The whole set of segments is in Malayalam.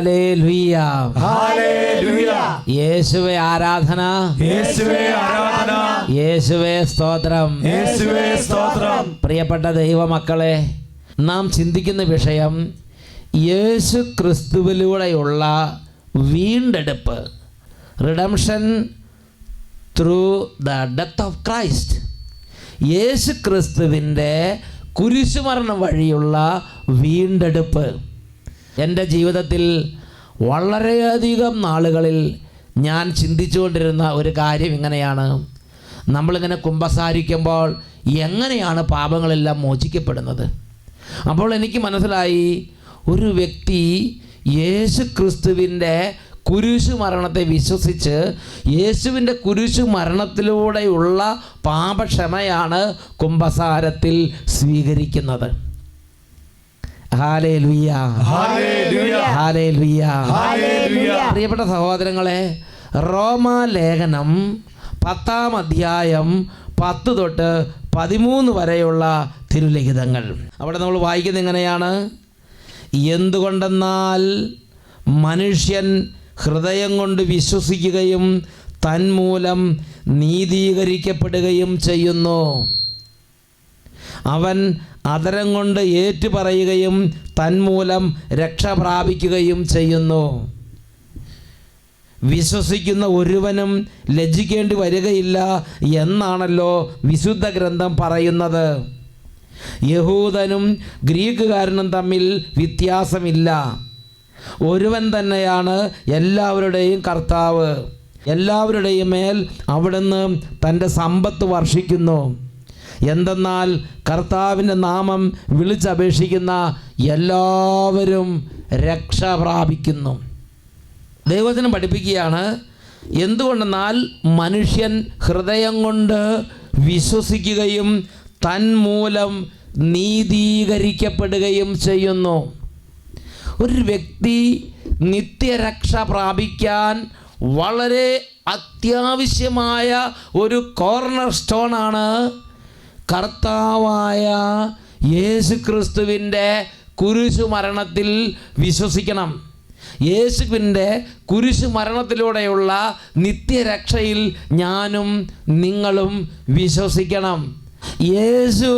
Hallelujah, hallelujah. യേശുവേ ആരാധന, യേശുവേ ആരാധന, യേശുവേ സ്തോത്രം, യേശുവേ സ്തോത്രം. പ്രിയപ്പെട്ട ദൈവമക്കളെ, നാം ചിന്തിക്കുന്ന വിഷയം യേശു ക്രിസ്തുവിലൂടെയുള്ള വീണ്ടെടുപ്പ്, redemption through the death of Christ. യേശു ക്രിസ്തുവിൻ്റെ കുരിശുമരണം വഴിയുള്ള വീണ്ടെടുപ്പ്. എൻ്റെ ജീവിതത്തിൽ വളരെയധികം നാളുകളിൽ ഞാൻ ചിന്തിച്ചുകൊണ്ടിരുന്ന ഒരു കാര്യം ഇങ്ങനെയാണ്: നമ്മളിങ്ങനെ കുമ്പസാരിക്കുമ്പോൾ എങ്ങനെയാണ് പാപങ്ങളെല്ലാം മോചിക്കപ്പെടുന്നത്? അപ്പോൾ എനിക്ക് മനസ്സിലായി, ഒരു വ്യക്തി യേശു ക്രിസ്തുവിൻ്റെ കുരിശു മരണത്തെ വിശ്വസിച്ച് യേശുവിൻ്റെ കുരിശു മരണത്തിലൂടെയുള്ള പാപക്ഷമയാണ് കുമ്പസാരത്തിൽ സ്വീകരിക്കുന്നത്. ഹല്ലേലൂയ, ഹല്ലേലൂയ, ഹല്ലേലൂയ, ഹല്ലേലൂയ. പ്രിയപ്പെട്ട സഹോദരങ്ങളെ, റോമാലേഖനം 10-ാം അധ്യായം 10 തൊട്ട് 13 വരെയുള്ള തിരുലിഖിതങ്ങൾ. അവിടെ നമ്മൾ വായിക്കുന്നത് എങ്ങനെയാണ്? എന്തുകൊണ്ടെന്നാൽ മനുഷ്യൻ ഹൃദയം കൊണ്ട് വിശ്വസിക്കുകയും തന്മൂലം നീതീകരിക്കപ്പെടുകയും ചെയ്യുന്നു. അവൻ അധരം കൊണ്ട് ഏറ്റുപറയുകയും തന്മൂലം രക്ഷ പ്രാപിക്കുകയും ചെയ്യുന്നു. വിശ്വസിക്കുന്ന ഒരുവനും ലജ്ജിക്കേണ്ടി വരികയില്ല എന്നാണല്ലോ വിശുദ്ധ ഗ്രന്ഥം പറയുന്നത്. യഹൂദനും ഗ്രീക്കുകാരനും തമ്മിൽ വ്യത്യാസമില്ല. ഒരുവൻ തന്നെയാണ് എല്ലാവരുടെയും കർത്താവ്. എല്ലാവരുടെയും മേൽ അവിടുന്ന് തൻ്റെ സമ്പത്ത് വർഷിക്കുന്നു. എന്തെന്നാൽ കർത്താവിൻ്റെ നാമം വിളിച്ചപേക്ഷിക്കുന്ന എല്ലാവരും രക്ഷ പ്രാപിക്കുന്നു. ദൈവവചനം പഠിപ്പിക്കുകയാണ്, എന്തുകൊണ്ടെന്നാൽ മനുഷ്യൻ ഹൃദയം കൊണ്ട് വിശ്വസിക്കുകയും തന്മൂലം നീതീകരിക്കപ്പെടുകയും ചെയ്യുന്നു. ഒരു വ്യക്തി നിത്യരക്ഷ പ്രാപിക്കാൻ വളരെ അത്യാവശ്യമായ ഒരു കോർണർ സ്റ്റോണാണ് കർത്താവായ യേശു ക്രിസ്തുവിൻ്റെ കുരിശു മരണത്തിൽ വിശ്വസിക്കണം. യേശുവിൻ്റെ കുരിശു മരണത്തിലൂടെയുള്ള നിത്യരക്ഷയിൽ ഞാനും നിങ്ങളും വിശ്വസിക്കണം. യേശു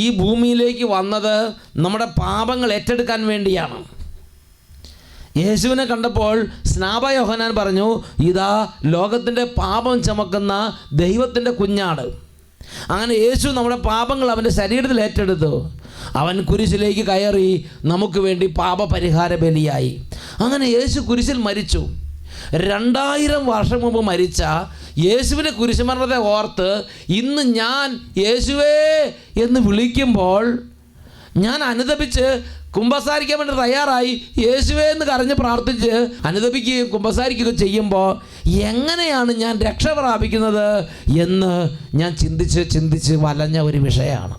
ഈ ഭൂമിയിലേക്ക് വന്നത് നമ്മുടെ പാപങ്ങൾ ഏറ്റെടുക്കാൻ വേണ്ടിയാണ്. യേശുവിനെ കണ്ടപ്പോൾ സ്നാപക യോഹന്നാൻ പറഞ്ഞു, ഇതാ ലോകത്തിൻ്റെ പാപം ചുമക്കുന്ന ദൈവത്തിൻ്റെ കുഞ്ഞാട്. അങ്ങനെ യേശു നമ്മുടെ പാപങ്ങൾ അവൻ്റെ ശരീരത്തിൽ ഏറ്റെടുത്തു. അവൻ കുരിശിലേക്ക് കയറി നമുക്ക് വേണ്ടി പാപപരിഹാര ബലിയായി. അങ്ങനെ യേശു കുരിശിൽ മരിച്ചു. 2000 വർഷം മുമ്പ് മരിച്ച യേശുവിൻ്റെ കുരിശുമരണത്തെ ഓർത്ത് ഇന്ന് ഞാൻ യേശുവേ എന്ന് വിളിക്കുമ്പോൾ, ഞാൻ അനുതപിച്ച് കുമ്പസാരിക്കാൻ വേണ്ടി തയ്യാറായി യേശുവേ എന്ന് കരഞ്ഞ് പ്രാർത്ഥിച്ച് അനുതപിക്കുകയും കുമ്പസാരിക്കുകയും ചെയ്യുമ്പോൾ എങ്ങനെയാണ് ഞാൻ രക്ഷ പ്രാപിക്കുന്നത് എന്ന് ഞാൻ ചിന്തിച്ച് വലഞ്ഞ ഒരു വിഷയമാണ്.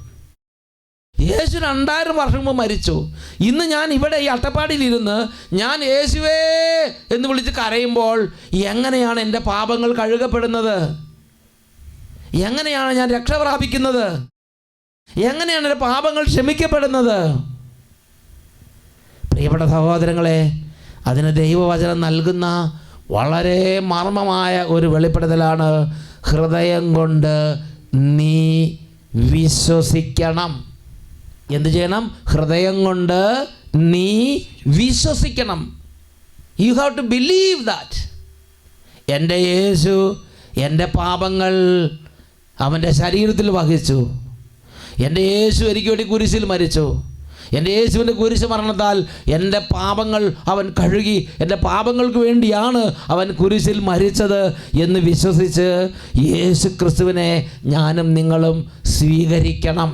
യേശു 2000 വർഷം മുമ്പ് മരിച്ചു. ഇന്ന് ഞാൻ ഇവിടെ ഈ അട്ടപ്പാടിയിലിരുന്ന് ഞാൻ യേശുവേ എന്ന് വിളിച്ച് കരയുമ്പോൾ എങ്ങനെയാണ് എൻ്റെ പാപങ്ങൾ കഴുകപ്പെടുന്നത്? എങ്ങനെയാണ് ഞാൻ രക്ഷ പ്രാപിക്കുന്നത്? എങ്ങനെയാണ് എൻ്റെ പാപങ്ങൾ ക്ഷമിക്കപ്പെടുന്നത്? പ്രിയപ്പെട്ട സഹോദരങ്ങളെ, അതിന് ദൈവവചനം നൽകുന്ന വളരെ മർമ്മമായ ഒരു വെളിപ്പെടുത്തലാണ്, ഹൃദയം കൊണ്ട് നീ വിശ്വസിക്കണം. എന്ത് ചെയ്യണം? ഹൃദയം കൊണ്ട് നീ വിശ്വസിക്കണം. You have to believe that എൻ്റെ യേശു എൻ്റെ പാപങ്ങൾ അവൻ്റെ ശരീരത്തിൽ വഹിച്ചു. എൻ്റെ യേശു എനിക്ക് വേണ്ടി കുരിശിൽ മരിച്ചു. എൻ്റെ യേശുവിൻ്റെ കുരിശ് മരണത്താൽ എൻ്റെ പാപങ്ങൾ അവൻ കഴുകി. എൻ്റെ പാപങ്ങൾക്ക് വേണ്ടിയാണ് അവൻ കുരിശിൽ മരിച്ചത് എന്ന് വിശ്വസിച്ച് യേശു ക്രിസ്തുവിനെ ഞാനും നിങ്ങളും സ്വീകരിക്കണം.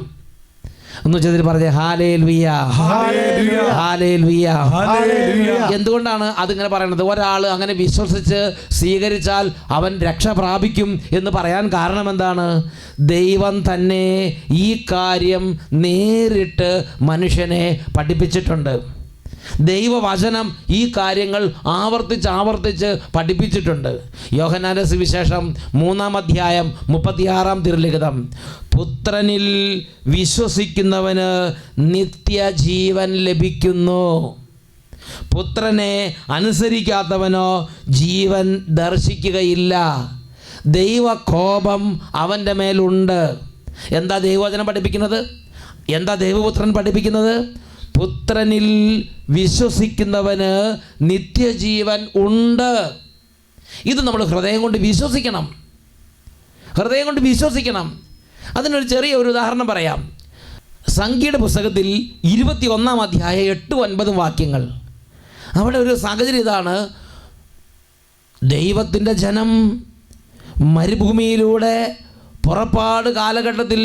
ഒന്ന് ചെയ്തിട്ട് പറഞ്ഞേ, ഹല്ലേലൂയ, ഹല്ലേലൂയ, ഹല്ലേലൂയ, ഹല്ലേലൂയ. എന്തുകൊണ്ടാണ് അതിങ്ങനെ പറയുന്നത്? ഒരാൾ അങ്ങനെ വിശ്വസിച്ച് സ്വീകരിച്ചാൽ അവൻ രക്ഷ പ്രാപിക്കും എന്ന് പറയാൻ കാരണം എന്താണ്? ദൈവം തന്നെ ഈ കാര്യം നേരിട്ട് മനുഷ്യനെ പഠിപ്പിച്ചിട്ടുണ്ട്. ദൈവവചനം ഈ കാര്യങ്ങൾ ആവർത്തിച്ച് പഠിപ്പിച്ചിട്ടുണ്ട്. യോഹന്നാന്റെ സുവിശേഷം 3-ാം അധ്യായം 36-ാം തിരുലിഖിതം, പുത്രനിൽ വിശ്വസിക്കുന്നവന് നിത്യജീവൻ ലഭിക്കുന്നു. പുത്രനെ അനുസരിക്കാത്തവനോ ജീവൻ ദർശിക്കുകയില്ല. ദൈവകോപം അവൻ്റെ മേലുണ്ട്. എന്താ ദൈവവചനം പഠിപ്പിക്കുന്നത്? എന്താ ദൈവപുത്രൻ പഠിപ്പിക്കുന്നത്? പുത്രനിൽ വിശ്വസിക്കുന്നവന് നിത്യജീവൻ ഉണ്ട്. ഇത് നമ്മൾ ഹൃദയം കൊണ്ട് വിശ്വസിക്കണം. ഹൃദയം കൊണ്ട് വിശ്വസിക്കണം. അതിനൊരു ചെറിയ ഒരു ഉദാഹരണം പറയാം. സംഖ്യയുടെ പുസ്തകത്തിൽ 21-ാം അധ്യായം 8-9 വാക്യങ്ങൾ. അവിടെ ഒരു സാഹചര്യം ഇതാണ്. ദൈവത്തിൻ്റെ ജനം മരുഭൂമിയിലൂടെ പുറപ്പാട് കാലഘട്ടത്തിൽ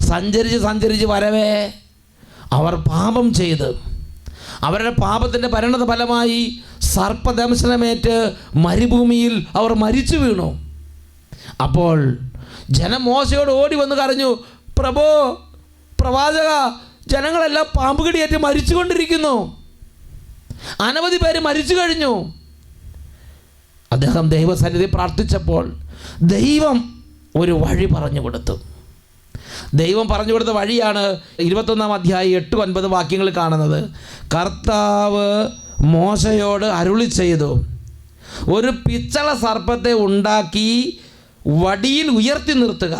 സഞ്ചരിച്ച് വരവേ അവർ പാപം ചെയ്ത് അവരുടെ പാപത്തിൻ്റെ പരിണത ഫലമായി സർപ്പദംശനമേറ്റ് മരുഭൂമിയിൽ അവർ മരിച്ചു വീണു. അപ്പോൾ ജനം മോശയോട് ഓടി വന്ന് കരഞ്ഞു, പ്രഭോ, പ്രവാചക, ജനങ്ങളെല്ലാം പാമ്പ് കടിയേറ്റ് മരിച്ചുകൊണ്ടിരിക്കുന്നു, അനവധി പേര് മരിച്ചു കഴിഞ്ഞു. അദ്ദേഹം ദൈവസന്നിധി പ്രാർത്ഥിച്ചപ്പോൾ ദൈവം ഒരു വഴി പറഞ്ഞു കൊടുത്തു. ദൈവം പറഞ്ഞു കൊടുത്ത വഴിയാണ് 21-ാം അധ്യായം 8-9 വാക്യങ്ങൾ കാണുന്നത്. കർത്താവ് മോശയോട് അരുളി ചെയ്തു, ഒരു പിച്ചള സർപ്പത്തെ ഉണ്ടാക്കി വടിയിൽ ഉയർത്തി നിർത്തുക.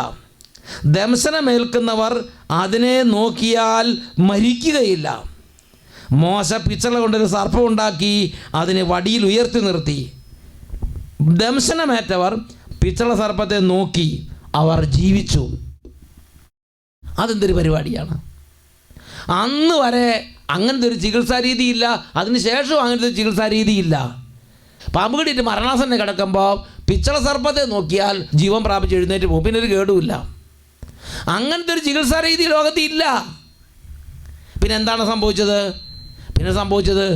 ദംശനമേൽക്കുന്നവർ അതിനെ നോക്കിയാൽ മരിക്കുകയില്ല. മോശ പിച്ചള കൊണ്ടൊരു സർപ്പം ഉണ്ടാക്കി അതിനെ വടിയിൽ ഉയർത്തി നിർത്തി. ദംശനമേറ്റവർ പിച്ചള സർപ്പത്തെ നോക്കി അവർ ജീവിച്ചു. അതെന്തൊരു പരിപാടിയാണ്! അന്ന് വരെ അങ്ങനത്തെ ഒരു ചികിത്സാ രീതിയില്ല. അതിനുശേഷം അങ്ങനത്തെ ഒരു ചികിത്സാ രീതിയില്ല. പാമ്പ് കടിയിട്ട് മരണാസന്നെ കിടക്കുമ്പോൾ പിച്ചള സർപ്പത്തെ നോക്കിയാൽ ജീവൻ പ്രാപിച്ച് എഴുന്നേറ്റ് പോകും. പിന്നെ ഒരു കേടുമില്ല. അങ്ങനത്തെ ഒരു ചികിത്സാ രീതി ലോകത്തിൽ ഇല്ല. പിന്നെ എന്താണ് സംഭവിച്ചത്?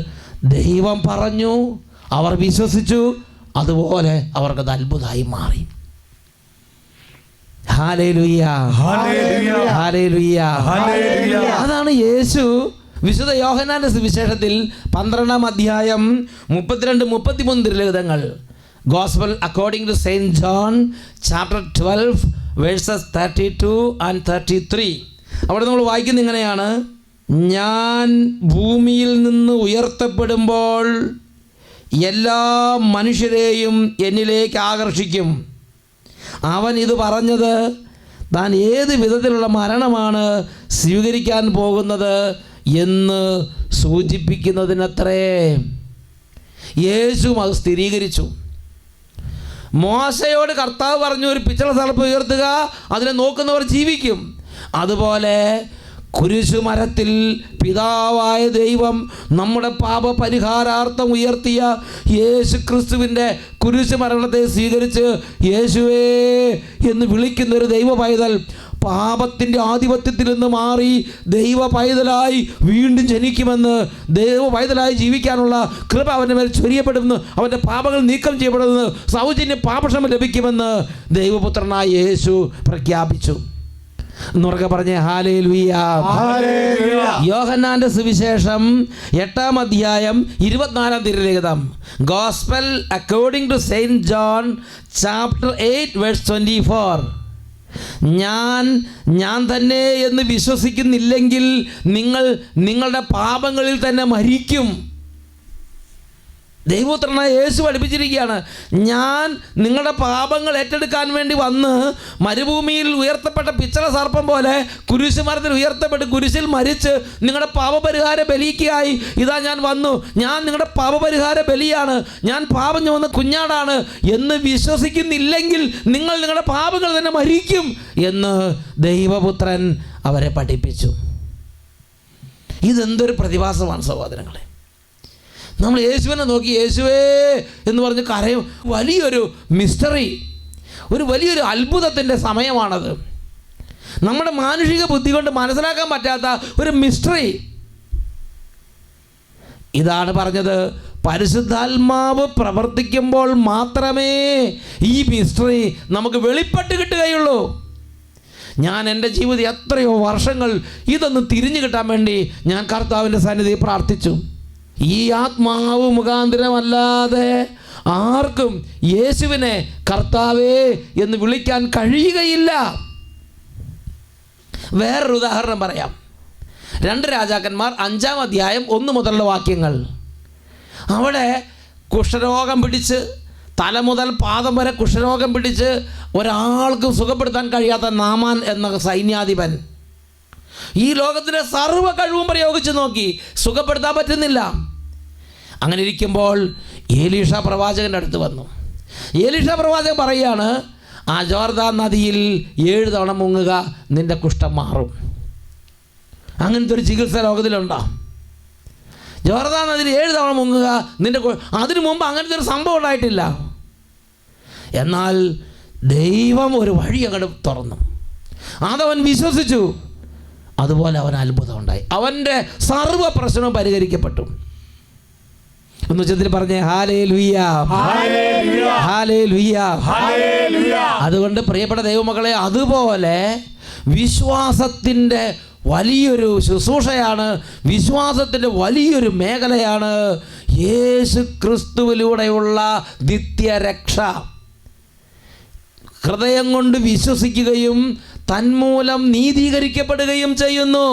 ദൈവം പറഞ്ഞു, അവർ വിശ്വസിച്ചു, അതുപോലെ അവർക്കത് അത്ഭുതമായി മാറി. ഹല്ലേലൂയ, ഹല്ലേലൂയ, ഹല്ലേലൂയ, ഹല്ലേലൂയ. അതാണ് യേശു വിശുദ്ധ യോഹന്നാന്റെ സുവിശേഷത്തിൽ 12-ാം അധ്യായം 32-33 തിരുലിഖിതങ്ങൾ, gospel according to saint John chapter 12 verses 32 and 33. അവിടെ നമ്മൾ വായിക്കുന്നത് ഇങ്ങനെയാണ്: ഞാൻ ഭൂമിയിൽ നിന്ന് ഉയർത്തപ്പെടുമ്പോൾ എല്ലാ മനുഷ്യരെയും എന്നിലേക്ക് ആകർഷിക്കും. അവൻ ഇത് പറഞ്ഞത് താൻ ഏത് വിധത്തിലുള്ള മരണമാണ് സ്വീകരിക്കാൻ പോകുന്നത് എന്ന് സൂചിപ്പിക്കുന്നതിനത്രേ. യേശു അത് സ്ഥിരീകരിച്ചു. മോശയോട് കർത്താവ് പറഞ്ഞു, ഒരു പിച്ചള സർപ്പം ഉയർത്തുക, അതിനെ നോക്കുന്നവർ ജീവിക്കും. അതുപോലെ കുരിശുമരത്തിൽ പിതാവായ ദൈവം നമ്മുടെ പാപപരിഹാരാർത്ഥം ഉയർത്തിയ യേശു ക്രിസ്തുവിൻ്റെ കുരിശുമരണത്തെ സ്വീകരിച്ച് യേശുവേ എന്ന് വിളിക്കുന്നൊരു ദൈവ പൈതൽ പാപത്തിൻ്റെ ആധിപത്യത്തിൽ നിന്ന് മാറി ദൈവ പൈതലായി വീണ്ടും ജനിക്കുമെന്ന്, ദൈവ പൈതലായി ജീവിക്കാനുള്ള കൃപ അവൻ്റെ മേൽ ചൊരിയപ്പെടുമെന്ന്, അവൻ്റെ പാപങ്ങൾ നീക്കം ചെയ്യപ്പെടുമെന്ന്, സൗജന്യ പാപക്ഷമ ലഭിക്കുമെന്ന് ദൈവപുത്രനായ യേശു പ്രഖ്യാപിച്ചു. എന്നുറക്കെ പറഞ്ഞേ ഹല്ലേലൂയ, ഹല്ലേലൂയ. യോഹന്നാന്റെ സുവിശേഷം 8-ാം അധ്യായം 24-ാം തിരുലിഖിതം, gospel according to saint John chapter 8 verse 24. ഞാൻ തന്നെ എന്ന് വിശ്വസിക്കുന്നില്ലെങ്കിൽ നിങ്ങൾ നിങ്ങളുടെ പാപങ്ങളിൽ തന്നെ മരിക്കും. ദൈവപുത്രനായ യേശു പഠിപ്പിച്ചിരിക്കുകയാണ്, ഞാൻ നിങ്ങളുടെ പാപങ്ങൾ ഏറ്റെടുക്കാൻ വേണ്ടി വന്ന് മരുഭൂമിയിൽ ഉയർത്തപ്പെട്ട പിച്ചള സർപ്പം പോലെ കുരിശുമരത്തിൽ ഉയർത്തപ്പെട്ട് കുരിശിൽ മരിച്ച് നിങ്ങളുടെ പാപപരിഹാര ബലിക്കായി ഇതാ ഞാൻ വന്നു, ഞാൻ നിങ്ങളുടെ പാപപരിഹാര ബലിയാണ്, ഞാൻ പാപം ചുമന്ന കുഞ്ഞാടാണ് എന്ന് വിശ്വസിക്കുന്നില്ലെങ്കിൽ നിങ്ങൾ നിങ്ങളുടെ പാപങ്ങൾ തന്നെ മരിക്കും എന്ന് ദൈവപുത്രൻ അവരെ പഠിപ്പിച്ചു. ഇതെന്തൊരു പ്രതിഭാസമാണ് സഹോദരങ്ങളെ! നമ്മൾ യേശുവിനെ നോക്കി യേശുവേ എന്ന് പറഞ്ഞ് കരയും. വലിയൊരു മിസ്റ്ററി, ഒരു വലിയൊരു അത്ഭുതത്തിൻ്റെ സമയമാണത്. നമ്മുടെ മാനുഷിക ബുദ്ധി കൊണ്ട് മനസ്സിലാക്കാൻ പറ്റാത്ത ഒരു മിസ്റ്ററി. ഇതാണ് പറഞ്ഞത്, പരിശുദ്ധാത്മാവ് പ്രവർത്തിക്കുമ്പോൾ മാത്രമേ ഈ മിസ്റ്ററി നമുക്ക് വെളിപ്പെട്ട് കിട്ടുകയുള്ളൂ. ഞാൻ എൻ്റെ ജീവിതം എത്രയോ വർഷങ്ങൾ ഇതൊന്ന് തിരിഞ്ഞു കിട്ടാൻ വേണ്ടി ഞാൻ കർത്താവിൻ്റെ സന്നിധി പ്രാർത്ഥിച്ചു. ഈ ആത്മാവ് മുഖാന്തരമല്ലാതെ ആർക്കും യേശുവിനെ കർത്താവേ എന്ന് വിളിക്കാൻ കഴിയുകയില്ല. വേറൊരു ഉദാഹരണം പറയാം. 2 രാജാക്കന്മാർ 5-ാം അധ്യായം 1 മുതലുള്ള വാക്യങ്ങൾ. അവിടെ കുഷ്ഠരോഗം പിടിച്ച് തല മുതൽ പാദം വരെ കുഷ്ഠരോഗം പിടിച്ച് ഒരാൾക്കും സുഖപ്പെടുത്താൻ കഴിയാത്ത നാമാൻ എന്ന സൈന്യാധിപൻ ഈ ലോകത്തിൻ്റെ സർവ്വ കഴിവും പ്രയോഗിച്ച് നോക്കി, സുഖപ്പെടുത്താൻ പറ്റുന്നില്ല. അങ്ങനെ ഇരിക്കുമ്പോൾ ഏലീഷ പ്രവാചകൻ്റെ അടുത്ത് വന്നു. ഏലീഷ പ്രവാചകൻ പറയുകയാണ്, ആ ജോർദാൻ നദിയിൽ 7 തവണ മുങ്ങുക, നിൻ്റെ കുഷ്ഠം മാറും. അങ്ങനത്തെ ഒരു ചികിത്സ ലോകത്തിലുണ്ടോ? ജോർദാൻ നദിയിൽ 7 തവണ മുങ്ങുക, നിൻ്റെ അതിനു മുമ്പ് അങ്ങനത്തെ ഒരു സംഭവം ഉണ്ടായിട്ടില്ല. എന്നാൽ ദൈവം ഒരു വഴി അങ്ങോട്ട് തുറന്നു. അതവൻ വിശ്വസിച്ചു. അതുപോലെ അവൻ അത്ഭുതം ഉണ്ടായി. അവൻ്റെ സർവ്വ പ്രശ്നവും പരിഹരിക്കപ്പെട്ടു. ഒന്ന് ഉച്ചത്തിൽ പറഞ്ഞേ ഹല്ലേലൂയ, ഹല്ലേലൂയ, ഹല്ലേലൂയ. അതുകൊണ്ട് പ്രിയപ്പെട്ട ദൈവമക്കളെ, അതുപോലെ വിശ്വാസത്തിൻ്റെ വലിയൊരു ശുശ്രൂഷയാണ്, വിശ്വാസത്തിൻ്റെ വലിയൊരു മേഖലയാണ് യേശു ക്രിസ്തുവിലൂടെയുള്ള നിത്യരക്ഷ. ഹൃദയം കൊണ്ട് വിശ്വസിക്കുകയും തന്മൂലം നീതീകരിക്കപ്പെടുകയും ചെയ്യുന്നു.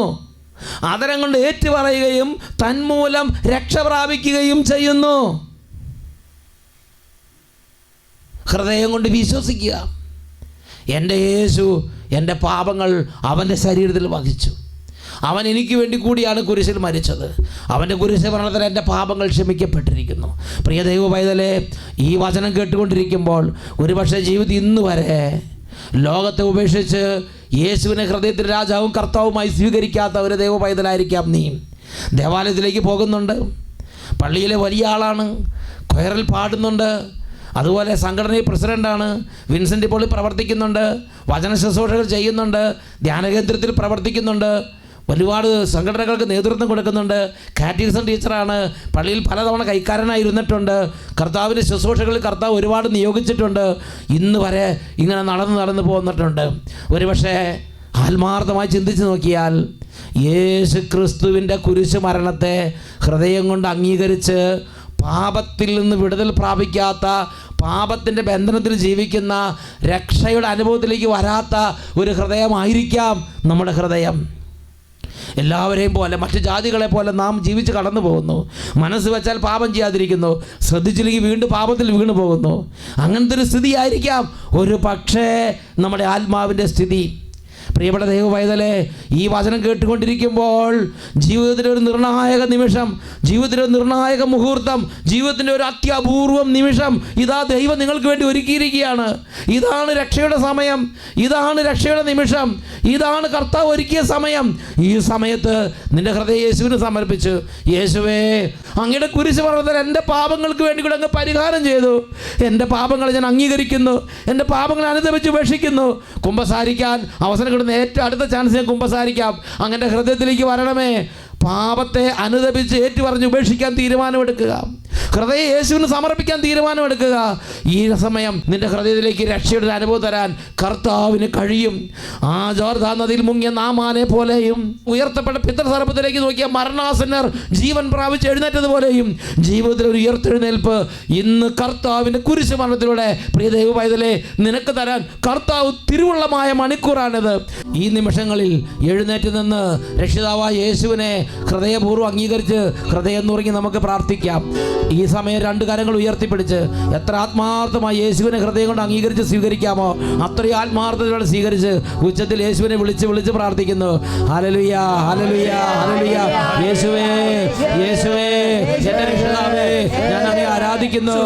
അതരം കൊണ്ട് ഏറ്റുപറയുകയും തന്മൂലം രക്ഷ പ്രാപിക്കുകയും ചെയ്യുന്നു. ഹൃദയം കൊണ്ട് വിശ്വസിക്കുക, എൻ്റെ യേശു എൻ്റെ പാപങ്ങൾ അവൻ്റെ ശരീരത്തിൽ വഹിച്ചു. അവൻ എനിക്ക് വേണ്ടി കൂടിയാണ് കുരിശിൽ മരിച്ചത്. അവൻ്റെ കുരിശ് മരണത്തിൽ എൻ്റെ പാപങ്ങൾ ക്ഷമിക്കപ്പെട്ടിരിക്കുന്നു. പ്രിയ ദൈവ പൈതലേ, ഈ വചനം കേട്ടുകൊണ്ടിരിക്കുമ്പോൾ ഒരുപക്ഷെ ജീവിതം ഇന്ന് വരെ ലോകത്തെ ഉപേക്ഷിച്ച് യേശുവിനെ ഹൃദയത്തിൽ രാജാവും കർത്താവുമായി സ്വീകരിക്കാത്ത ഒരു ദൈവ പൈതലായിരിക്കാം നീ. ദേവാലയത്തിലേക്ക് പോകുന്നുണ്ട്, പള്ളിയിലെ വലിയ ആളാണ്, കൊയറിൽ പാടുന്നുണ്ട്, അതുപോലെ സംഘടനയിൽ പ്രസിഡൻ്റാണ്, വിൻസെൻ്റ് പോളിൽ പ്രവർത്തിക്കുന്നുണ്ട്, വചന ശുശ്രൂഷകൾ ചെയ്യുന്നുണ്ട്, ധ്യാനകേന്ദ്രത്തിൽ പ്രവർത്തിക്കുന്നുണ്ട്, ഒരുപാട് സംഘടനകൾക്ക് നേതൃത്വം കൊടുക്കുന്നുണ്ട്, കാറ്റഗിസം ടീച്ചറാണ്, പള്ളിയിൽ പലതവണ കൈക്കാരനായിരുന്നിട്ടുണ്ട്, കർത്താവിൻ്റെ ശുശ്രൂഷകളിൽ കർത്താവ് ഒരുപാട് നിയോഗിച്ചിട്ടുണ്ട്. ഇന്ന് വരെ ഇങ്ങനെ നടന്നു പോന്നിട്ടുണ്ട്. ഒരുപക്ഷെ ആത്മാർത്ഥമായി ചിന്തിച്ച് നോക്കിയാൽ യേശു ക്രിസ്തുവിൻ്റെ കുരിശ് മരണത്തെ ഹൃദയം കൊണ്ട് അംഗീകരിച്ച് പാപത്തിൽ നിന്ന് വിടുതൽ പ്രാപിക്കാത്ത, പാപത്തിൻ്റെ ബന്ധനത്തിൽ ജീവിക്കുന്ന, രക്ഷയുടെ അനുഭവത്തിലേക്ക് വരാത്ത ഒരു ഹൃദയമായിരിക്കാം നമ്മുടെ ഹൃദയം. എല്ലാവരെയും പോലെ, മറ്റു ജാതികളെ പോലെ നാം ജീവിച്ച് കടന്നു പോകുന്നു. മനസ്സ് വെച്ചാൽ പാപം ചെയ്യാതിരിക്കുന്നു, ശ്രദ്ധിച്ചില്ലെങ്കിൽ വീണ്ടും പാപത്തിൽ വീണു പോകുന്നു. അങ്ങനത്തെ ഒരു സ്ഥിതിയായിരിക്കാം ഒരു പക്ഷേ നമ്മുടെ ആത്മാവിൻ്റെ സ്ഥിതി. പ്രിയപ്പെട്ട ദൈവ പൈതലേ, ഈ വചനം കേട്ടുകൊണ്ടിരിക്കുമ്പോൾ ജീവിതത്തിൻ്റെ ഒരു നിർണായക നിമിഷം, ജീവിതത്തിൻ്റെ ഒരു നിർണായക മുഹൂർത്തം, ജീവിതത്തിൻ്റെ ഒരു അത്യപൂർവം നിമിഷം ഇതാ ദൈവം നിങ്ങൾക്ക് വേണ്ടി ഒരുക്കിയിരിക്കുകയാണ്. ഇതാണ് രക്ഷയുടെ സമയം, ഇതാണ് രക്ഷയുടെ നിമിഷം, ഇതാണ് കർത്താവ് ഒരുക്കിയ സമയം. ഈ സമയത്ത് നിൻ്റെ ഹൃദയം യേശുവിന് സമർപ്പിച്ച്, യേശുവേ, അങ്ങയുടെ കുരിശ് മരണത്തിൽ എൻ്റെ പാപങ്ങൾക്ക് വേണ്ടി കൂടെ അങ്ങ് പരിഹാരം ചെയ്തു. എൻ്റെ പാപങ്ങളെ ഞാൻ അംഗീകരിക്കുന്നു, എൻ്റെ പാപങ്ങളെ അനുദപിച്ച് ഉപേക്ഷിക്കുന്നു. കുമ്പസാരിക്കാൻ അവസരം കിട്ടുന്ന ഏറ്റവും അടുത്ത ചാൻസ് ഞാൻ കുമ്പസാരിക്കാം. അങ്ങനെ ഹൃദയത്തിലേക്ക് വരണമേ. പാപത്തെ അനുദപിച്ച് ഏറ്റുപറഞ്ഞ് ഉപേക്ഷിക്കാൻ തീരുമാനമെടുക്കുക, ഹൃദയം യേശുവിന് സമർപ്പിക്കാൻ തീരുമാനമെടുക്കുക. ഈ സമയം നിന്റെ ഹൃദയത്തിലേക്ക് രക്ഷയുടെ അനുഭവം തരാൻ കർത്താവിന് കഴിയും. ആ ജോർദാൻ നദിയിൽ മുങ്ങിയ നാമാനെ പോലെയും ഉയർത്തപ്പെട്ട പിതൃസർപ്പത്തിലേക്ക് നോക്കിയ മരണാസന്നർ ജീവൻ പ്രാപിച്ച് എഴുന്നേറ്റതുപോലെയും ജീവിതത്തിൽ ഒരു ഉയർത്തെഴുന്നേൽപ്പ് ഇന്ന് കർത്താവിൻ്റെ കുരിശ് മരണത്തിലൂടെ പ്രിയ ദൈവ പൈതലേ നിനക്ക് തരാൻ കർത്താവ് തിരുവുള്ളമായ മണിക്കൂറാണിത്. ഈ നിമിഷങ്ങളിൽ എഴുന്നേറ്റ് നിന്ന് രക്ഷിതാവായ യേശുവിനെ ഹൃദയപൂർവ്വം അംഗീകരിച്ച് ഹൃദയം നുറുങ്ങി നമുക്ക് പ്രാർത്ഥിക്കാം. ഈ സമയം 2 കരങ്ങൾ ഉയർത്തിപ്പിടിച്ച് എത്ര ആത്മാർത്ഥമായി യേശുവിനെ ഹൃദയം കൊണ്ട് അംഗീകരിച്ച് സ്വീകരിക്കാമോ അത്രയും ആത്മാർത്ഥതയോടെ സ്വീകരിച്ച് ഉച്ചത്തിൽ യേശുവിനെ വിളിച്ച് പ്രാർത്ഥിക്കുന്നു. ഹല്ലേലൂയ, ഹല്ലേലൂയ, ഹല്ലേലൂയ. യേശുവേ, യേശുവേ, എൻ്റെ രക്ഷിതാവേ, ഞാൻ അങ്ങയെ ആരാധിക്കുന്നു.